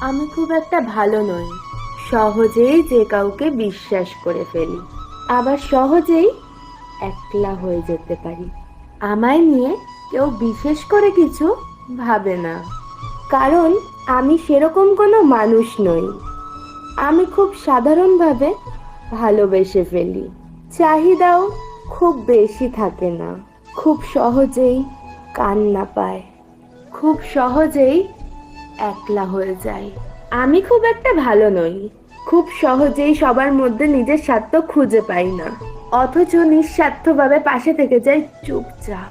আমি খুব একটা ভালো নই। সহজেই যে কাউকে বিশ্বাস করে ফেলি, আবার সহজেই একলা হয়ে যেতে পারি। আমায় নিয়ে কেউ বিশেষ করে কিছু ভাবে না, কারণ আমি সেরকম কোনো মানুষ নই। আমি খুব সাধারণভাবে ভালোবেসে ফেলি। চাহিদাও খুব বেশি থাকে না। খুব সহজেই কান্না পায়, খুব সহজেই একলা হয়ে যায়। আমি খুব একটা ভালো নই। খুব সহজেই সবার মধ্যে নিজের স্বার্থ খুঁজে পাই না, অথচ নিঃস্বার্থভাবে পাশে থেকে যাই চুপচাপ।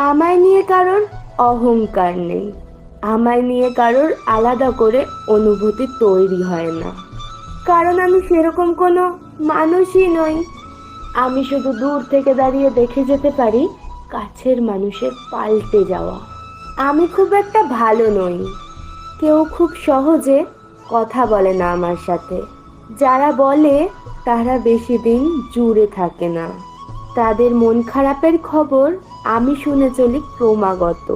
আমায় নিয়ে কারোর অহংকার নেই, আমায় নিয়ে কারোর আলাদা করে অনুভূতি তৈরি হয় না, কারণ আমি সেরকম কোনো মানুষই নই। আমি শুধু দূর থেকে দাঁড়িয়ে দেখে যেতে পারি কাছের মানুষের পাল্টে যাওয়া। আমি খুব একটা ভালো নই। কেউ খুব সহজে কথা বলে না আমার সাথে। যারা বলে তারা বেশি দিন জুড়ে থাকে না। তাদের মন খারাপের খবর আমি শুনে চলি ক্রমাগত।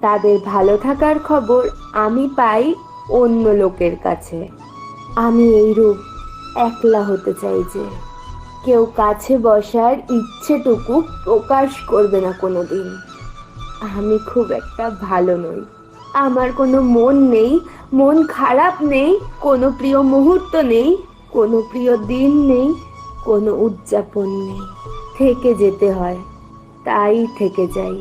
তাদের ভালো থাকার খবর আমি পাই অন্য লোকের কাছে। আমি এইরূপ একলা হতে চাই যে কেউ কাছে বসার ইচ্ছেটুকু প্রকাশ করবে না কোনোদিন। আমি খুব একটা ভালো নই। আমার কোনো মন নেই, মন খারাপ নেই, কোনো প্রিয় মুহূর্ত নেই, কোনো প্রিয় দিন নেই, কোনো উদযাপন নেই। থেকে যেতে হয়, তাই থেকে যাই।